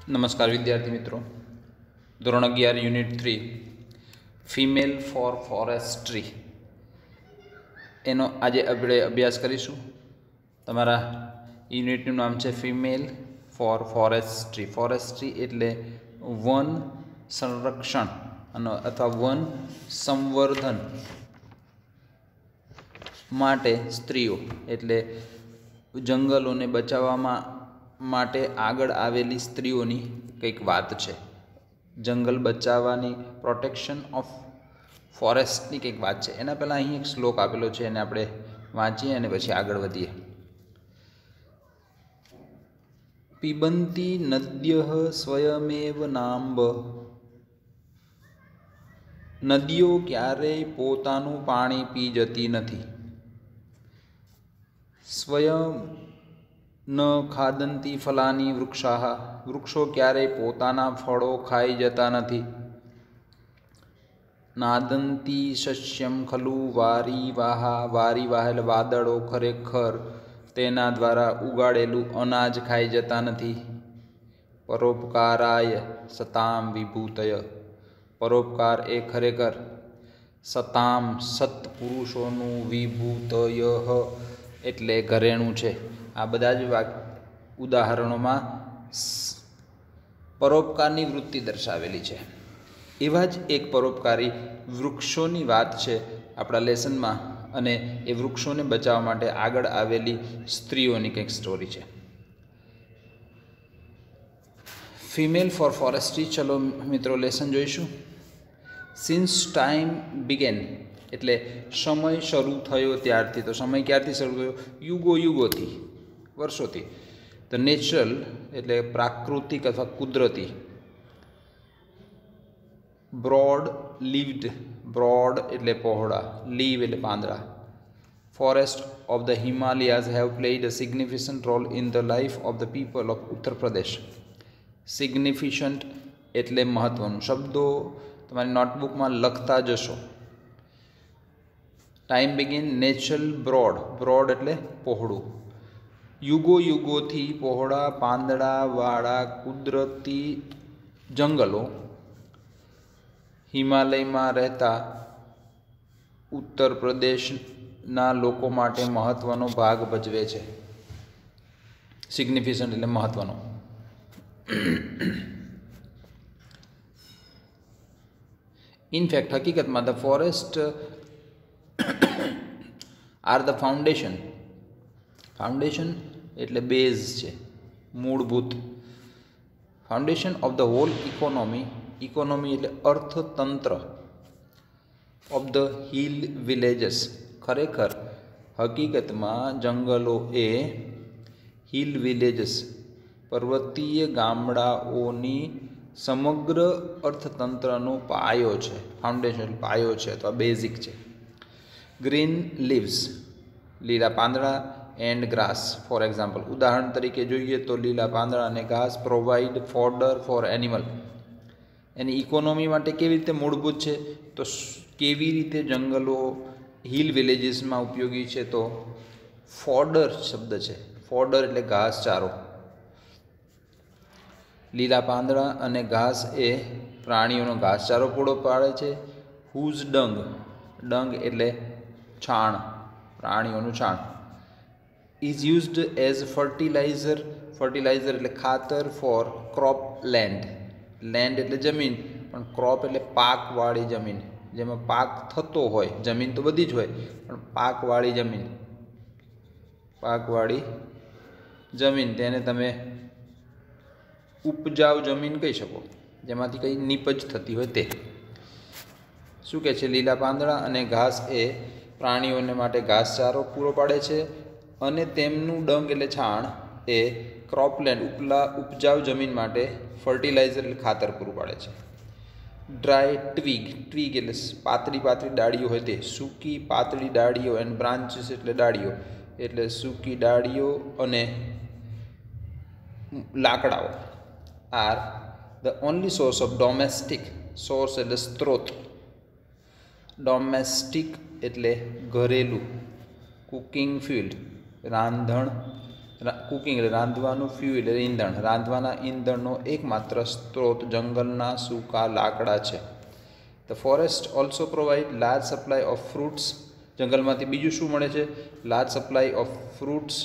નમસ્કાર વિદ્યાર્થી મિત્રો, ધોરણ 11 યુનિટ 3 ફિમેલ ફોર ફોરેસ્ટ્રી એનો આજે આપણે અભ્યાસ કરીશું. તમારા યુનિટનું નામ છે ફિમેલ ફોર ફોરેસ્ટ્રી. ફોરેસ્ટ્રી એટલે વન સંરક્ષણ અને અથવા વન સંવર્ધન માટે સ્ત્રીઓ, એટલે જંગલોને બચાવવામાં માટે આગળ આવેલી સ્ત્રીઓની કંઈક વાત છે. જંગલ બચાવવાની, પ્રોટેક્શન ઓફ ફોરેસ્ટની કંઈક વાત છે. એના પહેલાં અહીં એક શ્લોક આપેલો છે, એને આપણે વાંચીએ અને પછી આગળ વધીએ. પિબંતી નદ્યઃ સ્વયમેવ નામ્બ. નદીઓ ક્યારેય પોતાનું પાણી પી જતી નથી. સ્વયં ન ખાદંતી ફલાની વૃક્ષાઃ. વૃક્ષો ક્યારેય પોતાના ફળો ખાઈ જતા નથી. નાદંતી શસ્યમ ખલુ વારીવાહા. વારીવાહ એટલે વાદળો ખરેખર તેના દ્વારા ઉગાડેલું અનાજ ખાઈ જતા નથી. પરોપકારાય સતામ વિભૂતય. પરોપકાર એ ખરેખર સતામ સત્પુરુષોનું, વિભૂતય એટલે ઘરેણું છે. આ બધા જ ઉદાહરણોમાં પરોપકારની વૃત્તિ દર્શાવેલી છે. એવા જ એક પરોપકારી વૃક્ષોની વાત છે આપણા લેસનમાં, અને એ વૃક્ષોને બચાવવા માટે આગળ આવેલી સ્ત્રીઓની કંઈક સ્ટોરી છે. Female for forestry. ચલો મિત્રો લેસન જોઈશું. સિન્સ ટાઈમ બિગેન એટલે સમય શરૂ થયો ત્યારથી. તો સમય ક્યારથી શરૂ થયો? યુગોથી, વર્ષોથી. ધ નેચરલ એટલે પ્રાકૃતિક અથવા કુદરતી. બ્રોડ લીવ્ડ, બ્રોડ એટલે પહોળા, લીવ એટલે પાંદડા. Forest of the Himalayas have played a significant role in the life of the people of Uttar Pradesh. Significant એટલે મહત્વનું. શબ્દો તમારી નોટબુકમાં લખતા જશો. Time begin, natural, broad, broad એટલે પહોળું. યુગોથી પહોળા પાંદડાવાળા કુદરતી જંગલો હિમાલયમાં રહેતા ઉત્તર પ્રદેશના લોકો માટે મહત્ત્વનો ભાગ ભજવે છે. સિગ્નિફિકન્ટ એટલે મહત્ત્વનો. ઇનફેક્ટ હકીકતમાં the forest are the foundation. Foundation એટલે બેઝ છે, મૂળભૂત. Foundation of the whole economy. Economy એટલે અર્થતંત્ર. Of the hill villages. ખરેખર હકીકતમાં જંગલો એ હિલ વિલેજીસ પર્વતીય ગામડાઓની સમગ્ર અર્થતંત્રનો પાયો છે. ફાઉન્ડેશન પાયો છે અથવા બેઝિક છે. ગ્રીન લીવ્સ લીલા પાંદડા, એન્ડ ગ્રાસ ફોર એક્ઝામ્પલ. ઉદાહરણ તરીકે જોઈએ તો લીલા પાંદડા અને ઘાસ પ્રોવાઈડ ફોડર ફોર એનિમલ. એની ઇકોનોમી માટે કેવી રીતે મૂળભૂત છે? તો કેવી રીતે જંગલો હિલ વિલેજીસમાં ઉપયોગી છે? તો ફોડર શબ્દ છે. ફોડર એટલે ઘાસચારો. લીલા પાંદડા અને ઘાસ એ પ્રાણીઓનો ઘાસચારો પૂરો પાડે છે. હુઝ ડંગ, ડંગ એટલે છાણ, પ્રાણીઓનું છાણ. Is used as fertiliser, fertiliser એટલે ખાતર. ફોર ક્રોપ લેન્ડ, લેન્ડ એટલે જમીન, પણ ક્રોપ એટલે પાકવાળી જમીન, જેમાં પાક થતો હોય. જમીન તો બધી જ હોય, પણ પાકવાળી જમીન, પાકવાળી જમીન તેને તમે ઉપજાઉ જમીન કહી શકો, જેમાંથી કંઈ નીપજ થતી હોય તે. શું કહે છે? લીલા પાંદડા અને ઘાસ એ પ્રાણીઓને માટે ઘાસચારો પૂરો પાડે છે, અને તેમનું ડંગ એટલે છાણ એ ક્રોપલેન્ડ ઉપજાઉ જમીન માટે ફર્ટિલાઇઝર એટલે ખાતર પૂરું પાડે છે. ડ્રાય ટ્વીગ, ટ્વીગ એટલે પાતળી પાતળી ડાળીઓ હોય તે. સૂકી પાતળી ડાળીઓ, એન્ડ બ્રાન્ચીસ એટલે ડાળીઓ, એટલે સૂકી ડાળીઓ અને લાકડાઓ are the only source of domestic. Source એટલે સ્ત્રોત. ડોમેસ્ટિક એટલે ઘરેલું. કુકિંગ ફ્યુલ રાંધણ કુકિંગ એટલે રાંધવાનું, ફ્યુલ એટલે ઈંધણ, રાંધવાના ઈંધણનો એકમાત્ર સ્ત્રોત જંગલના સૂકા લાકડા છે. The forest also provide large supply of fruits. જંગલમાંથી બીજું શું મળે છે? લાર્જ સપ્લાય ઓફ ફ્રૂટ્સ,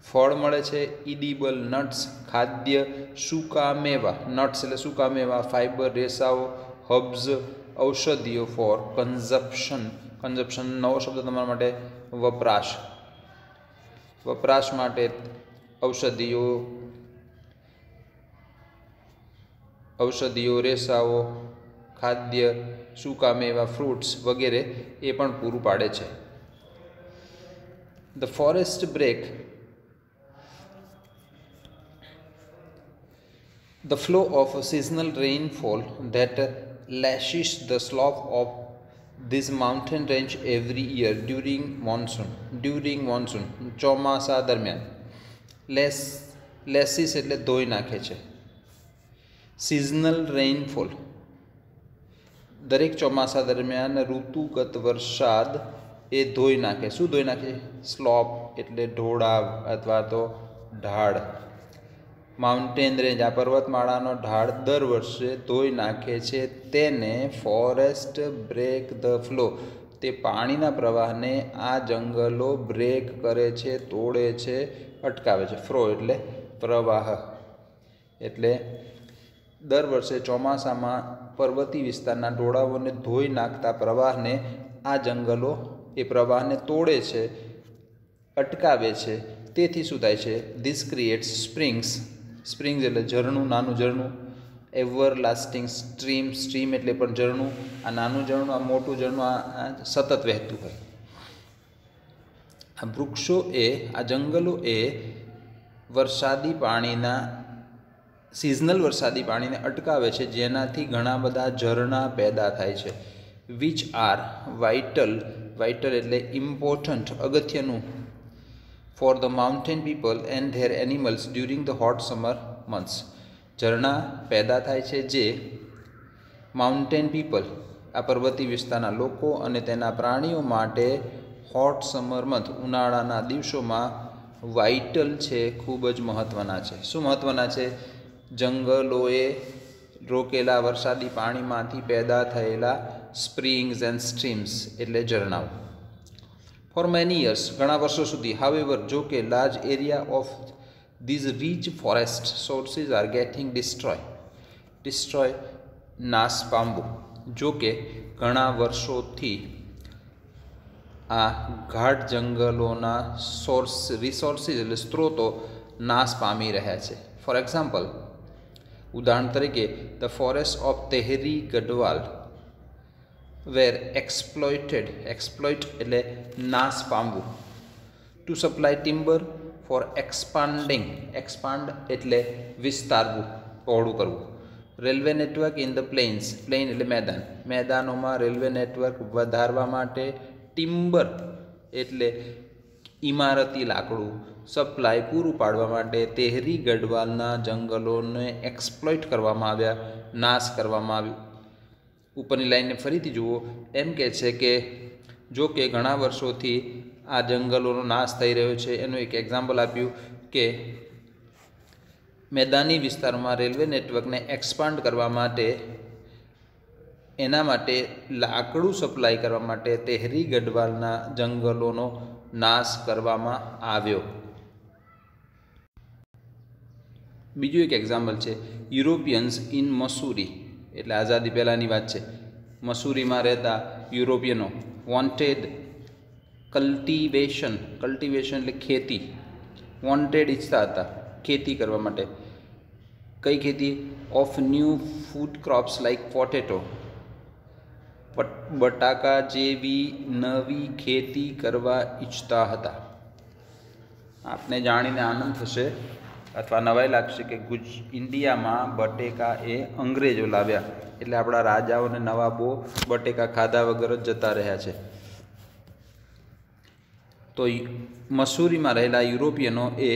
ફળ મળે છે. ઇડિબલ નટ્સ, ખાદ્ય સૂકા મેવા, નટ્સ એટલે સૂકા મેવા, ફાઇબર રેસાઓ, હર્બ્સ ઔષધિઓ, ફોર કન્ઝપ્શન. કન્ઝપ્શન નવો શબ્દ તમારા માટે, વપરાશ, વપરાશ માટે ઔષધિઓ, ઔષધિઓ, રેસાઓ, ખાદ્ય સૂકા મેવા, ફ્રૂટ્સ વગેરે એ પણ પૂરું પાડે છે. The forest break the flow of seasonal rainfall that lashes the slope of this mountain range every year during monsoon ચોમાસા દરમિયાન. લેસીસ એટલે ધોઈ નાખે છે. સિઝનલ રેઇનફોલ દરેક ચોમાસા દરમિયાન ઋતુગત વરસાદ એ ધોઈ નાખે. શું ધોઈ નાખે? સ્લોપ એટલે ઢોળાવ અથવા તો ઢાળ. માઉન્ટેન રેન્જ આ પર્વતમાળાનો ઢાળ દર વર્ષે ધોઈ નાખે છે. તેને ફોરેસ્ટ બ્રેક ધ ફ્લો, તે પાણીના પ્રવાહને આ જંગલો બ્રેક કરે છે, તોડે છે, અટકાવે છે. ફ્લો એટલે પ્રવાહ. એટલે દર વર્ષે ચોમાસામાં પર્વતીય વિસ્તારના ઢોળાવોને ધોઈ નાખતા પ્રવાહને આ જંગલો એ પ્રવાહને તોડે છે, અટકાવે છે. તેથી શું થાય છે? This creates springs. સ્પ્રિંગ્સ એટલે ઝરણું, નાનું ઝરણું. એવર લાસ્ટિંગ સ્ટ્રીમ, સ્ટ્રીમ એટલે પણ ઝરણું. આ નાનું ઝરણું, આ મોટું ઝરણું આ સતત વહેતું હોય. આ વૃક્ષો એ, આ જંગલો એ વરસાદી પાણીના, સિઝનલ વરસાદી પાણીને અટકાવે છે, જેનાથી ઘણા બધા ઝરણા પેદા થાય છે. વિચ આર વાઇટલ, વાઇટલ એટલે ઇમ્પોર્ટન્ટ, અગત્યનું, for the mountain people and their animals during the hot summer months. ઝરણા પેદા થાય છે જે માઉન્ટેન પીપલ, આ પર્વતીય વિસ્તારના લોકો અને તેના પ્રાણીઓ માટે હોટ સમર મંથ, ઉનાળાના દિવસોમાં વાઇટલ છે, ખૂબ જ મહત્ત્વના છે. શું મહત્ત્વના છે? જંગલોએ રોકેલા વરસાદી પાણીમાંથી પેદા થયેલા સ્પ્રિંગ્સ એન્ડ સ્ટ્રીમ્સ એટલે ઝરણાઓ. ફોર મેની યર્સ, ઘણા વર્ષો સુધી, હાવેવર, જો કે, large area of these rich forest sources are getting destroy, નાશ પામવું. જો કે ઘણા વર્ષોથી આ ગાઢ જંગલોના રિસોર્સિસ એટલે સ્ત્રોતો નાશ પામી રહ્યા છે. ફોર એક્ઝામ્પલ, ઉદાહરણ તરીકે, the forest of Tehri Garhwal were exploited, exploit એટલે નાશ પામવું, to supply timber for expanding, expand એટલે વિસ્તારવું, પહોળું કરવું. Railway network in the plains, plain એટલે મેદાન, મેદાનોમાં રેલવે નેટવર્ક વધારવા માટે, ટિમ્બર એટલે ઇમારતી લાકડું, સપ્લાય પૂરું પાડવા માટે તેહરી ગઢવાલના જંગલોને એક્સપ્લોઇટ કરવામાં આવ્યા, નાશ કરવામાં આવ્યું. ઉપરની લાઈનને ફરીથી જુઓ. એમ કહે છે કે જો કે ઘણા વર્ષોથી આ જંગલોનો નાશ થઈ રહ્યો છે. એનું એક એક્ઝામ્પલ આપ્યું કે મેદાની વિસ્તારમાં રેલવે નેટવર્કને એક્સપાન્ડ કરવા માટે, એના માટે લાકડું સપ્લાય કરવા માટે તેહરી ગઢવાલના જંગલોનો નાશ કરવામાં આવ્યો. બીજું એક એક્ઝામ્પલ છે, યુરોપિયન્સ ઇન મસૂરી, એટલે આઝાદી પહેલાંની વાત છે. મસૂરીમાં રહેતા યુરોપિયનો વોન્ટેડ કલ્ટિવેશન, કલ્ટિવેશન એટલે ખેતી, વોન્ટેડ ઈચ્છતા હતા ખેતી કરવા માટે. કઈ ખેતી? Of new food crops like potato, બટાકા જેવી નવી ખેતી કરવા ઈચ્છતા હતા. આપને જાણીને આનંદ થશે અથવા નવાઈ લાગશે કે ઇન્ડિયામાં બટેકા એ અંગ્રેજો લાવ્યા, એટલે આપણા રાજાઓ અને નવાબો બટેકા ખાધા વગર જ જતા રહ્યા છે. તો મસૂરીમાં રહેલા યુરોપિયનો એ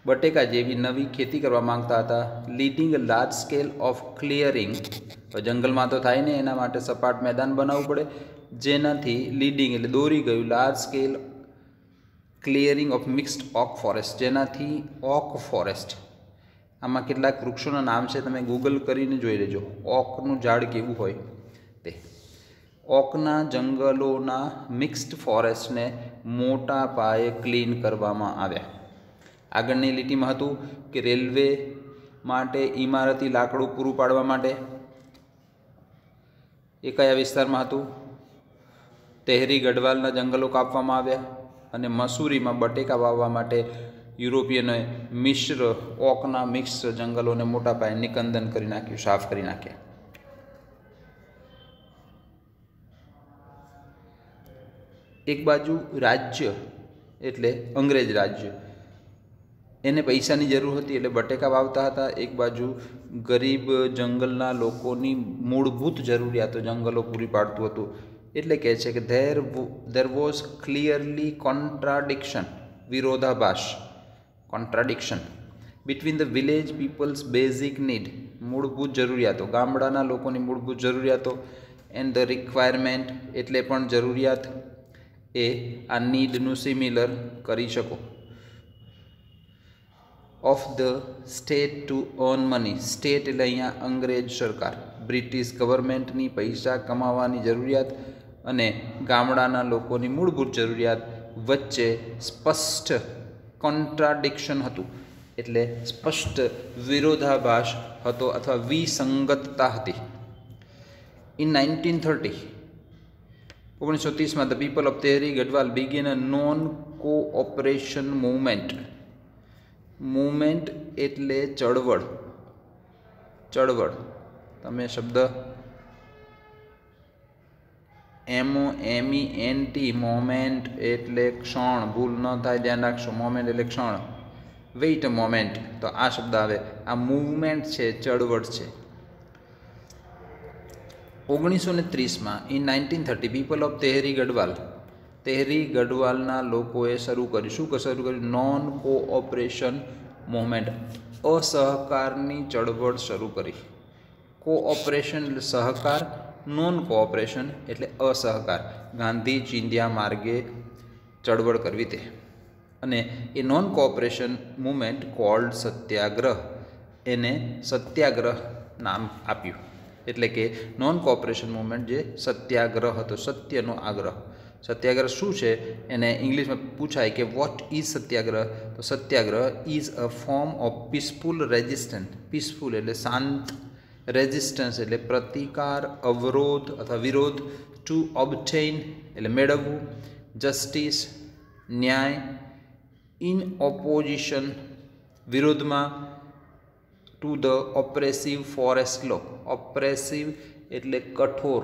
બટેકા જેવી નવી ખેતી કરવા માંગતા હતા. Leading large scale of clearing, જંગલમાં તો થાય ને, એના માટે સપાટ મેદાન બનાવવું પડે, જેનાથી લીડિંગ એટલે દોરી ગયું, large scale clearing of mixed oak forest, જેનાથી ઓક ફોરેસ્ટ, આમાં કેટલાક વૃક્ષોના નામ છે, તમે ગૂગલ કરીને જોઈ લેજો ઓકનું ઝાડ કેવું હોય તે. ઓકના જંગલોના મિક્સ્ડ ફોરેસ્ટને મોટા પાયે ક્લીન કરવામાં આવ્યા. આગળની લીટીમાં હતું કે રેલવે માટે ઇમારતી લાકડું પૂરું પાડવા માટે. એ કયા વિસ્તારમાં હતું? તેહરી ગઢવાલના જંગલો કાપવામાં આવ્યા. અને મસૂરીમાં બટેકા વાવવા માટે યુરોપિયનોએ મિશ્ર ઓકના મિક્સ જંગલોને મોટા પાયે નિકંદન કરી નાખ્યું, સાફ કરી નાખ્યા. એક બાજુ રાજ્ય એટલે અંગ્રેજ રાજ્ય, એને પૈસાની જરૂર હતી એટલે બટેકા વાવતા હતા. એક બાજુ ગરીબ જંગલના લોકોની મૂળભૂત જરૂરિયાતો જંગલો પૂરી પાડતું હતું. એટલે કહે છે કે ધેર વોઝ ક્લિયરલી કોન્ટ્રાડિક્શન, વિરોધાભાસ, contradiction between the village people's basic need, મૂળભૂત જરૂરિયાતો, ગામડાના લોકોની મૂળભૂત જરૂરિયાતો, એન્ડ ધ રિક્વાયરમેન્ટ એટલે પણ જરૂરિયાત, એ આ નીડનું સિમિલર કરી શકો. Of the state to earn money, state એટલે અહીંયા અંગ્રેજ સરકાર, બ્રિટિશ ગવર્મેન્ટની પૈસા કમાવાની જરૂરિયાત અને ગામડાના લોકોની મૂળભૂત જરૂરિયાત વચ્ચે સ્પષ્ટ કોન્ટ્રાડિક્શન હતું, એટલે સ્પષ્ટ વિરોધાભાસ હતો અથવા વિસંગતતા હતી. In 1930 the people of Tehri Garhwal began a non cooperation movement. Movement એટલે ચળવળ, ચળવળ, તમે શબ્દ MOMENT, મોમેન્ટ એટલે ક્ષણ, ભૂલ ન થાય ધ્યાન રાખશો, મોમેન્ટ એટલે ક્ષણ. વેઇટ અ મોમેન્ટ, તો આ શબ્દ આવે. આ મૂવમેન્ટ છે, ચળવળ છે. 1930 in 1930 people of Tehri Garhwal, Tehri ગઢવાલના લોકોએ શરૂ કર્યું. શું શરૂ કર્યું? નોન કોઓપરેશન મૂવમેન્ટ, અસહકારની ચળવળ શરૂ કરી. કોઓપરેશન એટલે સહકાર, નોન કોઓપરેશન એટલે અસહકાર. ગાંધી ચિંધ્યા માર્ગે ચળવળ કરવી તે. અને એ નોન કોઓપરેશન મૂવમેન્ટ કોલ્ડ સત્યાગ્રહ, એને સત્યાગ્રહ નામ આપ્યું. એટલે કે નોન કોઓપરેશન મૂવમેન્ટ જે સત્યાગ્રહ હતો, સત્યનો આગ્રહ. સત્યાગ્રહ શું છે એને ઇંગ્લિશમાં પૂછાય કે વોટ ઇઝ સત્યાગ્રહ? તો satyagraha is a form of peaceful resistance. Peaceful એટલે શાંત, રેઝિસ્ટન્સ એટલે પ્રતિકાર, અવરોધ અથવા વિરોધ, ટુ ઓબ્ટેઇન એટલે મેળવવું, જસ્ટિસ ન્યાય, ઇન ઓપોઝિશન વિરોધમાં, ટુ ધ ઓપ્રેસિવ ફોરેસ્ટ લો. ઓપ્રેસિવ એટલે કઠોર,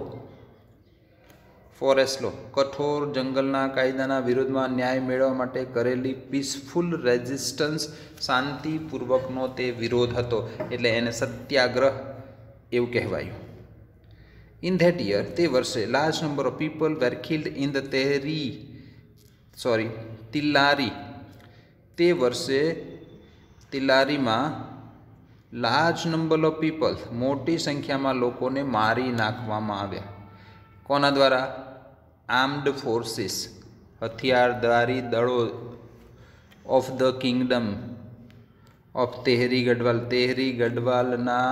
ફોરેસ્ટ લો કઠોર જંગલના કાયદાના વિરોધમાં ન્યાય મેળવવા માટે કરેલી પીસફુલ રેઝિસ્ટન્સ, શાંતિપૂર્વકનો તે વિરોધ હતો, એટલે એને સત્યાગ્રહ એવું કહેવાયું. ઇન ધેટ યર, તે વર્ષે large number of people were killed in the Tilari. તે વર્ષે તિલારીમાં લાર્જ નંબર ઓફ પીપલ, મોટી સંખ્યામાં લોકોને મારી નાખવામાં આવ્યા. કોના દ્વારા? આર્મ્ડ ફોર્સિસ, હથિયારધારી દળો, of the kingdom of Tehri Garhwal, Tehri ગઢવાલના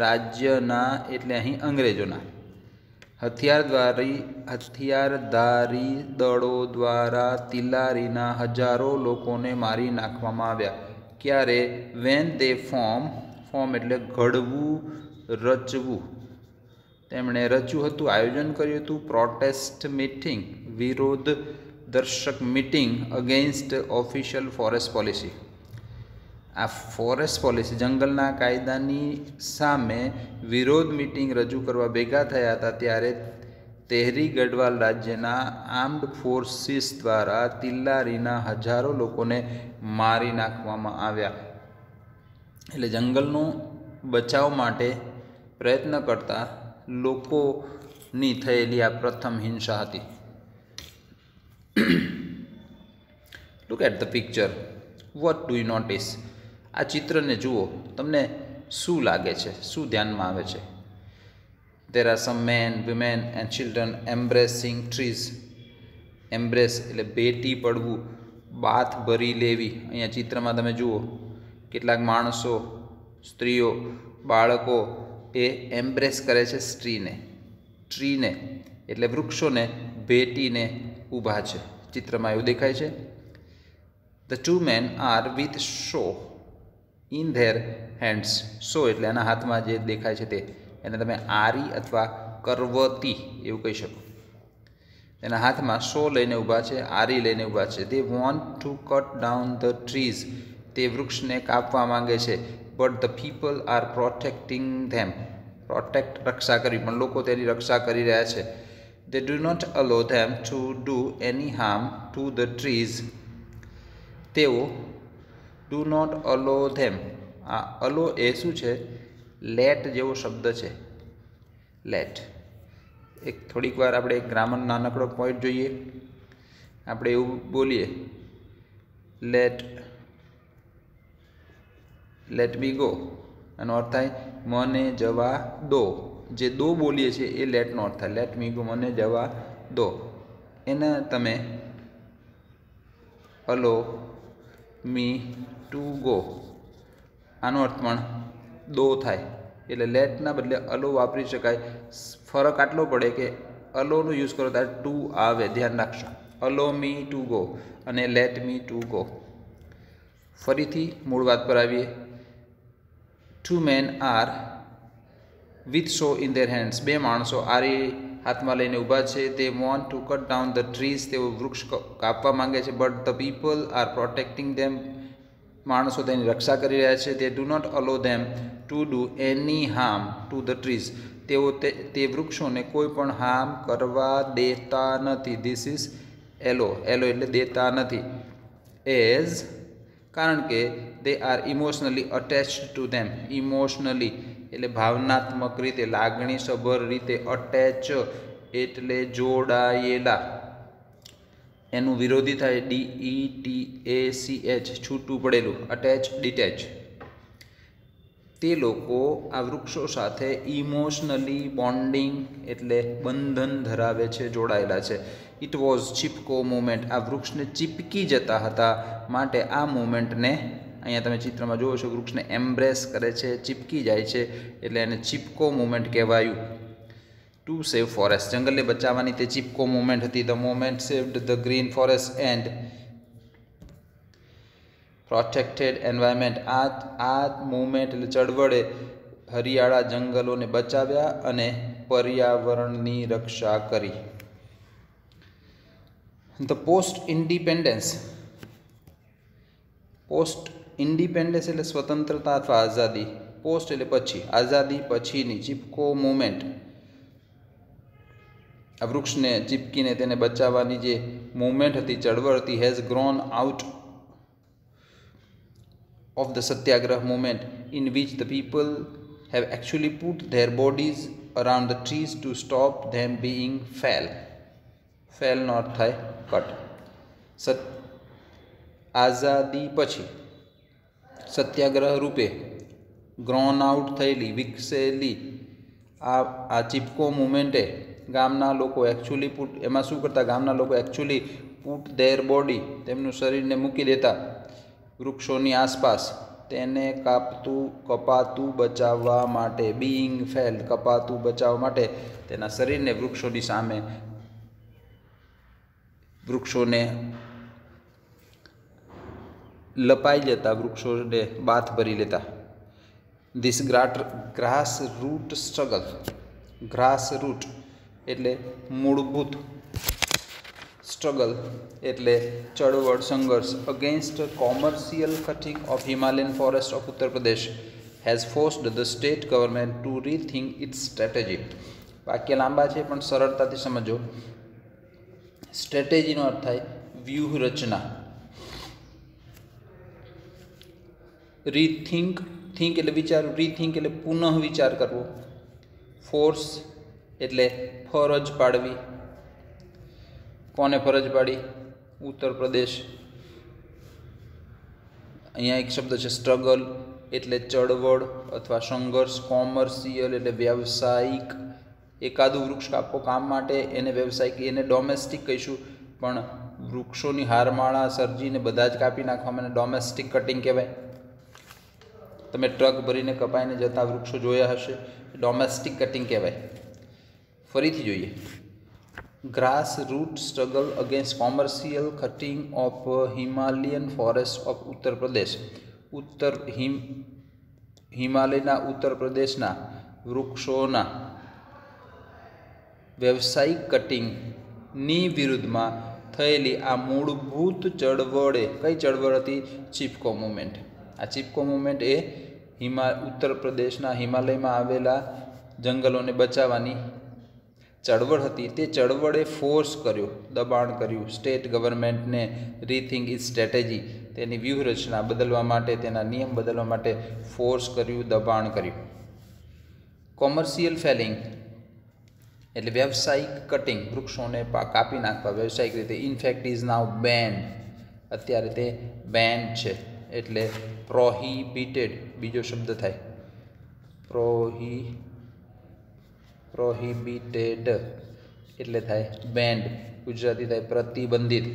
રાજ્યના એટલે અહીં અંગ્રેજોના. હથિયારધારી દળો દ્વારા તિલારીના હજારો લોકોને મારી નાખવામાં આવ્યા. ક્યારે? વેન દે ફોર્મ એટલે ઘડવું, રચવું. તેમણે રચ્યું હતું, આયોજન કર્યું હતું પ્રોટેસ્ટ મીટિંગ, વિરોધ દર્શક meeting against official forest policy. આ ફોરેસ્ટ પોલિસી, જંગલના કાયદાની સામે વિરોધ મીટિંગ રજૂ કરવા ભેગા થયા હતા. ત્યારે તેહરી ગઢવાલ રાજ્યના આર્મ્ડ ફોર્સિસ દ્વારા તિલારીના હજારો લોકોને મારી નાખવામાં આવ્યા. એટલે જંગલનો બચાવ માટે પ્રયત્ન કરતા લોકોની થયેલી આ પ્રથમ હિંસા હતી. Look at the picture. What do you notice? આ ચિત્રને જુઓ, તમને શું લાગે છે, શું ધ્યાનમાં આવે છે? There are some men, women and children embracing trees. Embrace એટલે ભેટી પડવું, બાથ ભરી લેવી. અહીંયા ચિત્રમાં તમે જુઓ કેટલાક માણસો, સ્ત્રીઓ, બાળકો એ એમ્બ્રેસ કરે છે ટ્રીને એટલે વૃક્ષોને ભેટીને ઊભા છે. ચિત્રમાં એવું દેખાય છે. The two men are with saw in their hands. Saw એટલે એના હાથમાં જે દેખાય છે તે, એને તમે આરી અથવા કરવતી એવું કહી શકો. એના હાથમાં શો લઈને ઊભા છે, આરી લઈને ઊભા છે. They want to cut down the trees. તે વૃક્ષને કાપવા માંગે છે. But the people are protecting them. Protect રક્ષા કરવી, પણ લોકો તેની રક્ષા કરી રહ્યા છે. They do not allow them to do any harm to the trees. તેઓ ડુ નોટ અલો ધેમ. આ અલો એ શું છે? લેટ જેવો શબ્દ છે. લેટ. એક થોડીક વાર આપણે એક ગ્રામર નાનકડો પોઈન્ટ જોઈએ. આપણે એવું બોલીએ, લેટ મી ગો. આનો અર્થ થાય મને જવા દો. જે દો બોલીએ છીએ એ લેટનો અર્થ થાય. લેટ મી ગો, મને જવા દો. એને તમે અલો મી ટુ ગો, આનો અર્થ પણ દો થાય. એટલે લેટના બદલે અલો વાપરી શકાય. ફરક આટલો પડે કે અલોનું યુઝ કરો ત્યારે ટુ આવે, ધ્યાન રાખશો. અલો મી ટુ ગો અને લેટ મી ટુ ગો. ફરીથી મૂળ વાત પર આવીએ. Two men are with saw in their hands. બે માણસો આરી હાથમાં લઈને ઊભા છે. They want to cut down the trees. તેઓ વૃક્ષ કાપવા માંગે છે. But the people are protecting them. માણસો તેની રક્ષા કરી રહ્યા છે. They do not allow them to do any harm to the trees. તેઓ તે વૃક્ષોને કોઈ પણ હાર્મ કરવા દેતા નથી. ધીસ ઇઝ એલો. એલો એટલે દેતા નથી. એઝ કારણ કે they are emotionally attached to them. Emotionally એટલે ભાવનાત્મક રીતે, લાગણીસભર રીતે. અટેચ એટલે જોડાયેલા. એનું વિરોધી થાય DETACH, છૂટું પડેલું. Attach, detach. તે લોકો આ વૃક્ષો સાથે ઇમોશનલી બોન્ડિંગ એટલે બંધન ધરાવે છે, જોડાયેલા છે. It was Chipko movement. આ વૃક્ષને ચીપકી જતા હતા, માટે આ મુવમેન્ટને, અહીંયા તમે ચિત્રમાં જુઓ છો, વૃક્ષને એમ્બ્રેસ કરે છે, ચીપકી જાય છે, એટલે એને ચિપકો મુવમેન્ટ કહેવાયું. To save forest. જંગલને બચાવવાની તે ચિપકો મુવમેન્ટ હતી. The movement saved the green forest and protected environment. આ મુવમેન્ટ એટલે ચળવળે હરિયાળા જંગલોને બચાવ્યા અને પર્યાવરણની રક્ષા કરી. The post independence. Post independence એટલે સ્વતંત્રતા અથવા આઝાદી. પોસ્ટ એટલે પછી, આઝાદી પછીની. ચિપકો મુવમેન્ટ, આ વૃક્ષને ચીપકીને તેને બચાવવાની જે મુવમેન્ટ હતી, ચળવળ હતી. Has grown out of the Satyagrah movement in which the people have actually put their bodies around the trees to stop them being fell. Fell નો અર્થ થાય કટ. આઝાદી પછી સત્યાગ્રહ રૂપે ગ્રોન આઉટ થયેલી, વિકસેલી આ ચિપકો મુવમેન્ટે ગામના લોકો એકચ્યુઅલી એમાં શું કરતા? ગામના લોકો એકચ્યુઅલી પુટ ધેર બોડી, તેમનું શરીરને મૂકી દેતા વૃક્ષોની આસપાસ, તેને કપાતું બચાવવા માટે. બીઈંગ ફેલ્ડ, કપાતું બચાવવા માટે તેના શરીરને વૃક્ષોની સામે, વૃક્ષોને લપાઈ લેતા, વૃક્ષોને બાથ ભરી લેતા. This grass root struggle. Grass root એટલે મૂળભૂત, સ્ટ્રગલ એટલે ચળવળ, સંઘર્ષ. Against commercial cutting of Himalayan forest of Uttar Pradesh has forced the state government to rethink its strategy. વાક્ય લાંબા છે પણ સરળતાથી સમજો. સ્ટ્રેટેજીનો અર્થ થાય વ્યૂહરચના. રીથિંક, થિંક એટલે વિચાર, રીથિંક એટલે પુનઃ વિચાર કરવો. ફોર્સ એટલે ફરજ પાડવી. કોને ફરજ પાડી? ઉત્તર પ્રદેશ. અહીંયા એક શબ્દ છે સ્ટ્રગલ એટલે ચળવળ અથવા સંઘર્ષ. કોમર્શિયલ એટલે વ્યવસાયિક. એકાદું વૃક્ષ કાપો કામ માટે, એને વ્યવસાયિક, એને ડોમેસ્ટિક કહીશું, પણ વૃક્ષોની હારમાળા સર્જીને બધા જ કાપી નાખવામાં ડોમેસ્ટિક કટિંગ કહેવાય. તમે ટ્રક ભરીને કપાઈને જતા વૃક્ષો જોયા હશે, ડોમેસ્ટિક કટિંગ કહેવાય. ફરીથી જોઈએ. Grass root struggle against commercial cutting of Himalayan forest of Uttar Pradesh. હિમાલયના ઉત્તર પ્રદેશના વૃક્ષોના વ્યવસાયિક કટિંગની વિરુદ્ધમાં થયેલી આ મૂળભૂત ચળવળે, કઈ ચળવળ હતી? ચિપકો મુવમેન્ટ. આ ચિપકો મુવમેન્ટ એ ઉત્તર પ્રદેશના હિમાલયમાં આવેલા જંગલોને બચાવવાની ચળવળ હતી. તે ચળવળે ફોર્સ કર્યો, દબાણ કર્યું સ્ટેટ ગવર્મેન્ટને રીથિંક ઇટ્સ સ્ટ્રેટેજી, તેની વ્યૂહરચના બદલવા માટે, તેના નિયમ બદલવા માટે ફોર્સ કર્યું, દબાણ કર્યું. કોમર્શિયલ ફેલિંગ એટલે વ્યવસાયિક કટિંગ, વૃક્ષોને કાપી નાખવા વ્યવસાયિક રીતે. ઇનફેક્ટ ઇઝ નાવ બેન્ડ, અત્યારે તે બેન્ડ છે. એટલે પ્રોહિબિટેડ બીજો શબ્દ થાય, પ્રોહિબિટેડ એટલે થાય બેન્ડ, ગુજરાતી થાય પ્રતિબંધિત.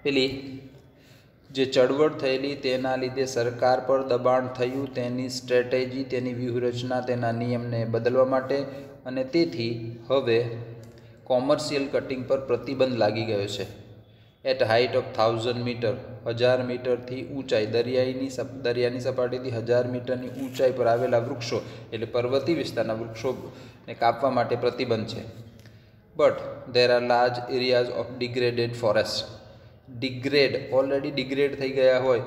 પેલી જે ચળવળ થયેલી તેના લીધે સરકાર પર દબાણ થયું, તેની સ્ટ્રેટેજી, તેની વ્યૂહરચના, તેના નિયમને બદલવા માટે, અને તેથી હવે કોમર્શિયલ કટિંગ પર પ્રતિબંધ લાગી ગયો છે. એટ હાઇટ ઓફ 1000 મીટર, 1000 મીટરથી ઊંચાઈ, દરિયાની સપાટીથી 1000 મીટરની ઊંચાઈ પર આવેલા વૃક્ષો એટલે પર્વતીય વિસ્તારના વૃક્ષોને કાપવા માટે પ્રતિબંધ છે. But there are large areas of degraded forest. Already degrade થઈ ગયા હોય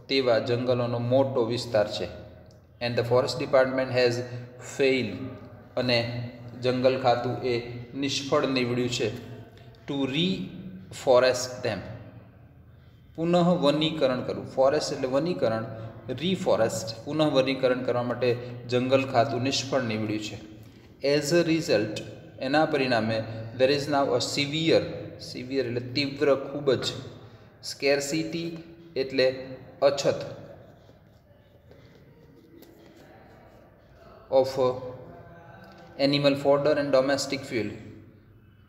તેવા જંગલોનો મોટો વિસ્તાર છે. And the forest department has fail, અને જંગલ ખાતું એ નિષ્ફળ નીવડ્યું છે. ટુ રીફોરેસ્ટ ધેમ, પુનઃ વનીકરણ કરવું. ફોરેસ્ટ એટલે વનીકરણ, રીફોરેસ્ટ પુનઃ વનીકરણ કરવા માટે જંગલ ખાતું નિષ્ફળ નીવડ્યું છે. એઝ અ રિઝલ્ટ, એના પરિણામે there is now a severe એટલે તીવ્ર, ખૂબ જ, સ્કેરસિટી એટલે અછત, of animal fodder and domestic fuel,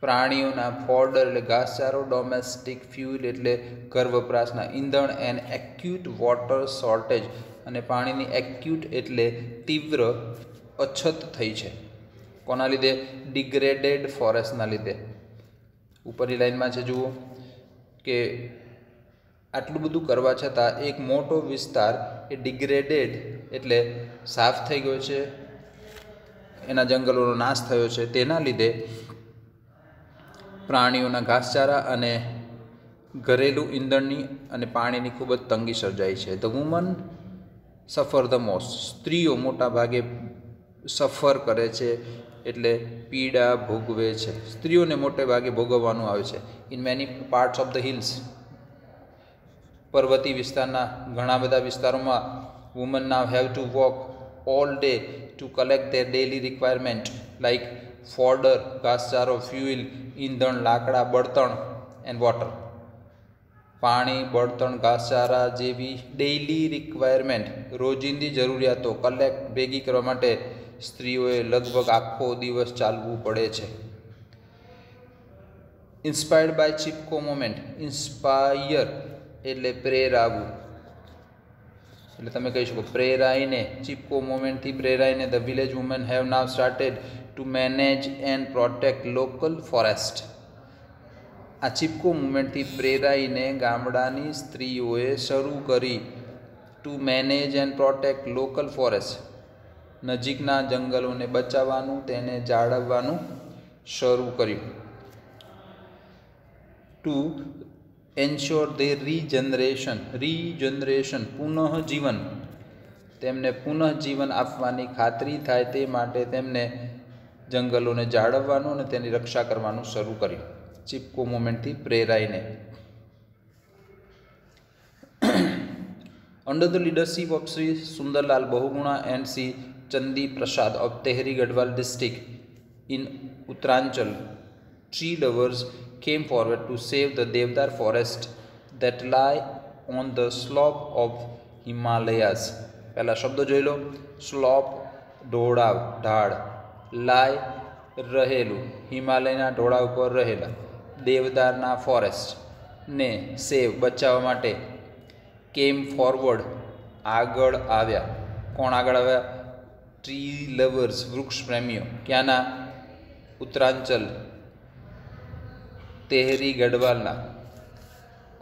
પ્રાણીઓના ફોડર એટલે ઘાસચારો, ડોમેસ્ટિક ફ્યુઅલ એટલે ઘર વપરાશના ઈંધણ, એન્ડ એક્યુટ વોટર શોર્ટેજ, અને પાણીની એક્યુટ એટલે તીવ્ર અછત થઈ છે. કોના લીધે? ડિગ્રેડેડ ફોરેસ્ટના લીધે. ઉપરની લાઈનમાં છે, જુઓ કે આટલું બધું કરવા છતાં એક મોટો વિસ્તાર એ ડિગ્રેડેડ એટલે સાફ થઈ ગયો છે, એના જંગલોનો નાશ થયો છે. તેના લીધે પ્રાણીઓના ઘાસચારા અને ઘરેલું ઈંધણની અને પાણીની ખૂબ જ તંગી સર્જાઈ છે. ધ વુમન સફર ધ મોસ્ટ. સ્ત્રીઓ મોટા ભાગે સફર કરે છે એટલે પીડા ભોગવે છે. સ્ત્રીઓને મોટે ભાગે ભોગવવાનું આવે છે. In many parts of the hills, પર્વતીય વિસ્તારના ઘણા બધા વિસ્તારોમાં woman now have to walk all day to collect there daily requirement like fodder ઘાસચારો, ફ્યુઅલ ઈંધણ, લાકડા, બળતણ, એન્ડ વોટર પાણી, બળતણ, ઘાસચારા જેવી ડેઇલી રિક્વાયરમેન્ટ રોજિંદી જરૂરિયાતો કલેક્ટ ભેગી કરવા માટે સ્ત્રીઓએ લગભગ આખો દિવસ ચાલવું પડે છે. Inspired by Chipko movement. Inspire એટલે પ્રેરાવું, એટલે તમે કહી શકો પ્રેરાઈને, ચિપકો મોમેન્ટથી પ્રેરાઈને the village women have now started to manage and protect local forest. આ ચિપકો મુવમેન્ટથી પ્રેરાઈને ગામડાની સ્ત્રીઓએ શરૂ કરી to manage and protect local forest, નજીકના જંગલોને બચાવવાનું, તેને જાળવવાનું શરૂ કર્યું. ટુ એન્શ્યોર ધેર રીજનરેશન પુનઃજીવન, તેમને પુનઃજીવન આપવાની ખાતરી થાય તે માટે તેમને જંગલોને જાળવવાનું અને તેની રક્ષા કરવાનું શરૂ કર્યું. ચિપકો મુવમેન્ટથી પ્રેરાઈને. Under the leadership of Shri Sunderlal Bahuguna and Shri Chandi Prasad of Tehri Garhwal district in Uttaranchal, tree lovers came forward to save the Devdar forest that lie on the slope of Himalayas. પહેલા શબ્દો જોઈ લો. સ્લોપ ઢોળાવ, ઢાળ, લાય રહેલું, હિમાલયના ઢોળા ઉપર રહેલા દેવદારના ફોરેસ્ટ ને સેવ બચાવવા માટે કેમ ફોરવર્ડ આગળ આવ્યા. કોણ આગળ આવ્યા? ટ્રી લવર્સ વૃક્ષ પ્રેમીઓ. ક્યાંના? ઉત્તરાંચલ તેહરી ગઢવાલના.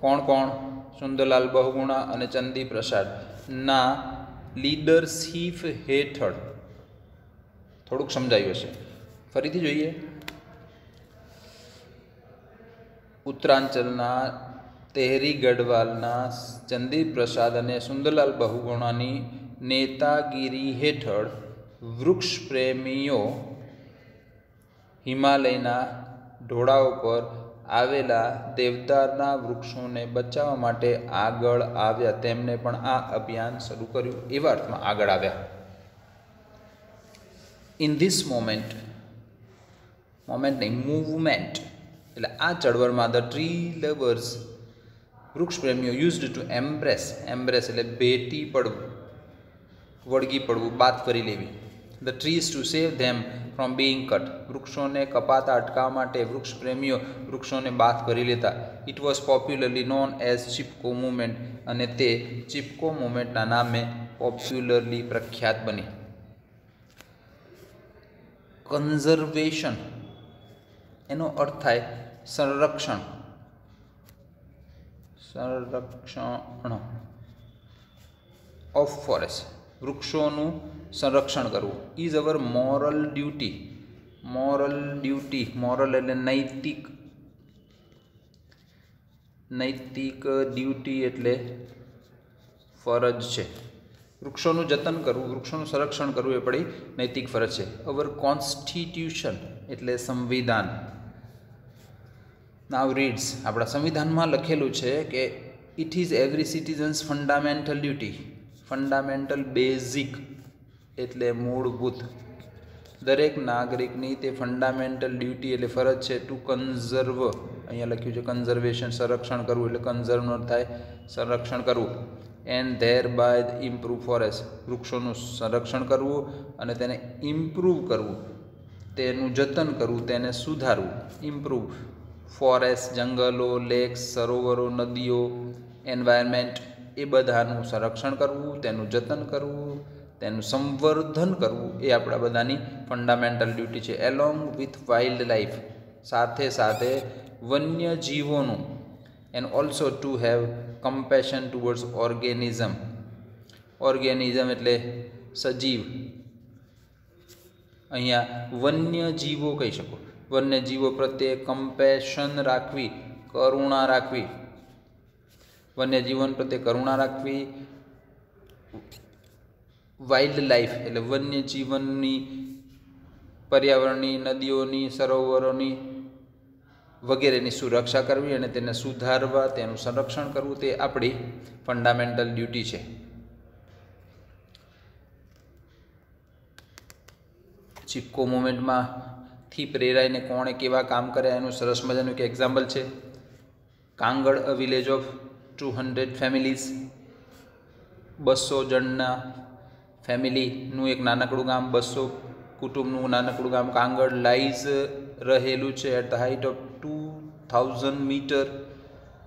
કોણ કોણ? સુંદરલાલ બહુગુણા અને ચંદી પ્રસાદ ના લીડરશીપ હેઠળ. થોડુંક સમજાયું હશે, ફરીથી જોઈએ. ઉત્તરાંચલના તેહરી ગઢવાલના ચંદી પ્રસાદ અને સુંદરલાલ બહુગુણાની નેતાગીરી હેઠળ વૃક્ષ પ્રેમીઓ હિમાલયના ઢોળાવ પર આવેલા દેવદારના વૃક્ષોને બચાવવા માટે આગળ આવ્યા. તેમણે પણ આ અભિયાન શરૂ કર્યું, એવા અર્થમાં આગળ આવ્યા. ઇન ધીસ મોમેન્ટ નહીં, મૂવમેન્ટ એટલે આ ચળવળમાં ધ ટ્રી લવર્સ વૃક્ષ પ્રેમીઓ યુઝડ ટુ એમ્બ્રેસ એટલે ભેટી પડવું, વળગી પડવું, બાત કરી લેવી. The trees to save them from being cut વૃક્ષોને કપાતા અટકાવવા માટે વૃક્ષ પ્રેમીઓ વૃક્ષોને બાથ ભરી લેતા. It was popularly known as Chipko movement અને તે ચિપકો મુવમેન્ટના નામે પોપ્યુલરલી પ્રખ્યાત બની. કન્ઝર્વેશન એનો અર્થ થાય સંરક્ષણ ઓફ ફોરેસ્ટ, વૃક્ષોનું સંરક્ષણ કરવું. Is our moral duty. Moral એટલે નૈતિક ડ્યુટી એટલે ફરજ છે. વૃક્ષોનું જતન કરવું, વૃક્ષોનું સંરક્ષણ કરવું એ પડી નૈતિક ફરજ છે. અવર કોન્સ્ટિટ્યુશન એટલે સંવિધાન. નાવ રીડ્સ આપણા સંવિધાનમાં લખેલું છે કે it is every citizens fundamental duty. Fundamental basic એટલે મૂળભૂત. દરેક નાગરિકની તે ફંડામેન્ટલ ડ્યુટી એટલે ફરજ છે ટુ કન્ઝર્વ. અહીંયા લખ્યું છે કન્ઝર્વેશન, સંરક્ષણ કરવું એટલે કન્ઝર્વનો થાય સંરક્ષણ કરવું. And thereby improve forest, વૃક્ષોનું સંરક્ષણ કરવું અને તેને ઇમ્પ્રૂવ કરવું, તેનું જતન કરવું, તેને સુધારવું. ઇમ્પ્રૂવ ફોરેસ્ટ, જંગલો, લેક્સ, સરોવરો, નદીઓ, એન્વાયરમેન્ટ એ બધાનું સંરક્ષણ કરવું, તેનું જતન કરવું, તેનું સંવર્ધન કરવું એ આપણા બધાની ફંડામેન્ટલ ડ્યુટી છે. એલોંગ વિથ વાઇલ્ડ લાઈફ, સાથે સાથે વન્ય જીવોનું. And also to have compassion towards organism. Organism એટલે સજીવ. અહીંયા વન્ય જીવો કહી શકો. વન્ય જીવો પ્રત્યે કમ્પેશન રાખવી, કરુણા રાખવી. વન્યજીવન પ્રત્યે કરુણા રાખવી. વાઇલ્ડ લાઈફ એટલે વન્યજીવનની, પર્યાવરણની, નદીઓની, સરોવરોની વગેરેની સુરક્ષા કરવી અને તેને સુધારવા, તેનું સંરક્ષણ કરવું તે આપણી ફંડામેન્ટલ ડ્યુટી છે. ચિપકો મુવમેન્ટમાંથી પ્રેરાઈને કોણે કેવા કામ કર્યા એનું સરસ મજાનું એક એક્ઝામ્પલ છે. Kangad, a village of 200 families, 200 જણના ફેમિલીનું એક નાનકડું ગામ, 200 કુટુંબનું નાનકડું ગામ કાંગડ લાઈઝ રહેલું છે at the height of 2000 metre,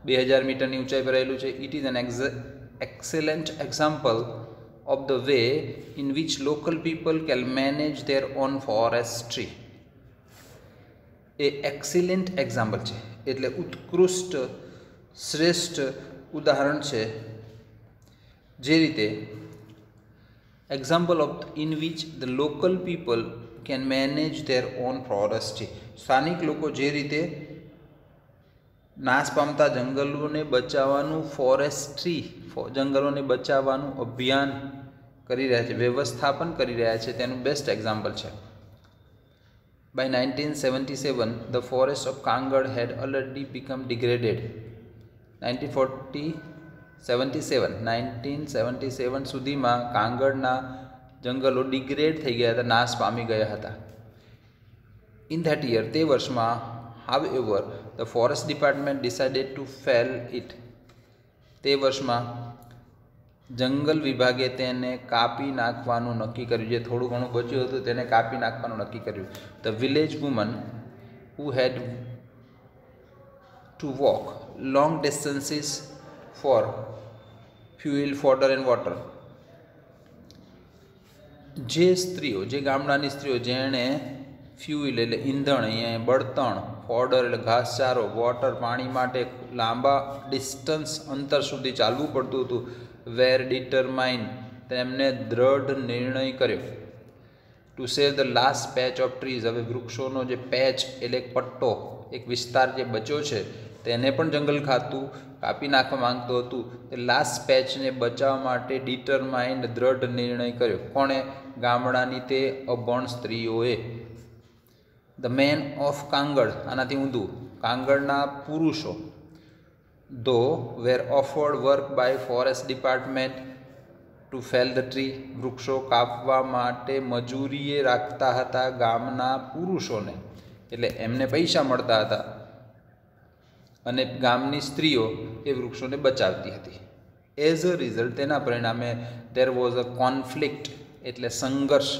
2000 મીટરની ઊંચાઈ પર રહેલું છે. It is an excellent example of the way in which local people can manage their own forestry. A excellent example છે એટલે ઉત્કૃષ્ટ, શ્રેષ્ઠ ઉદાહરણ છે. જે રીતે example of in which the local people can manage there on forestry, સ્થાનિક લોકો જે રીતે નાશ પામતા જંગલોને બચાવવાનું ફોરેસ્ટ્રી, જંગલોને બચાવવાનું અભિયાન કરી રહ્યા છે, વ્યવસ્થાપન કરી રહ્યા છે, તેનું બેસ્ટ એક્ઝામ્પલ છે. By 1977, the forest of Kangad had already become degraded. 1977 સુધીમાં કાંગડના જંગલો ડિગ્રેડ થઈ ગયા હતા, નાશ પામી ગયા હતા. In that year, તે વર્ષમાં, however, the forest department decided to fell it. તે વર્ષમાં જંગલ વિભાગે તેને કાપી નાખવાનું નક્કી કર્યું. જે થોડું ઘણું બચ્યું હતું તેને કાપી નાખવાનું નક્કી કર્યું. The village women who had to walk long distances for fuel fodder and water. જે સ્ત્રીઓ, જે ગામડાની સ્ત્રીઓ જેણે ફ્યુઇલ એટલે ઈંધણ, અહીંયા બળતણ, ફોડર એટલે ઘાસચારો, વોટર પાણી માટે લાંબા ડિસ્ટન્સ અંતર સુધી ચાલવું પડતું હતું. વેર ડિટરમાઇન તેમને દ્રઢ નિર્ણય કર્યો to save the last patch of trees. હવે વૃક્ષોનો જે પેચ એટલે એક પટ્ટો, એક વિસ્તાર જે બચ્યો છે તેને પણ જંગલ ખાતું કાપી નાખવા માંગતું હતું. તે લાસ્ટ પેચને બચાવવા માટે ડિટરમાઇન્ડ દ્રઢ નિર્ણય કર્યો. કોણે? ગામડાની તે અભણ સ્ત્રીઓએ. ધ મેન ઓફ કાંગડ, આનાથી ઊંધું, કાંગડના પુરુષો, though were offered work by forest department to fell the tree. વૃક્ષો કાપવા માટે મજૂરીએ રાખતા હતા ગામના પુરુષોને, એટલે એમને પૈસા મળતા હતા અને ગામની સ્ત્રીઓ એ વૃક્ષોને બચાવતી હતી. એઝ અ રિઝલ્ટ, તેના પરિણામે દેર વોઝ અ કોન્ફ્લિક્ટ એટલે સંઘર્ષ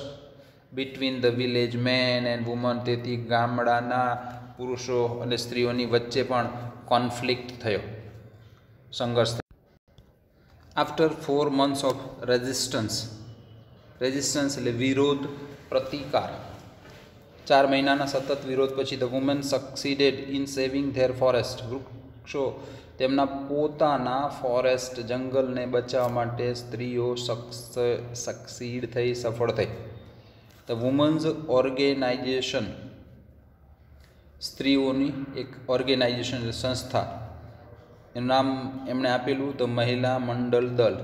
between the village men and women. તેથી ગામડાના પુરુષો અને સ્ત્રીઓની વચ્ચે પણ કોન્ફ્લિક્ટ થયો, સંઘર્ષ થયો. After 4 months of resistance, resistance એટલે વિરોધ, પ્રતિકાર, 4 મહિનાના સતત વિરોધ પછી the women succeeded in saving their forest. વૃક્ષો તેમના પોતાના ફોરેસ્ટ જંગલને બચાવવા માટે સ્ત્રીઓ સક્સીડ થઈ, સફળ થઈ. ધ વુમન્સ ઓર્ગેનાઇઝેશન, સ્ત્રીઓની એક ઓર્ગેનાઇઝેશન સંસ્થા, એનું નામ એમણે આપેલું ધ મહિલા મંડળ દળ.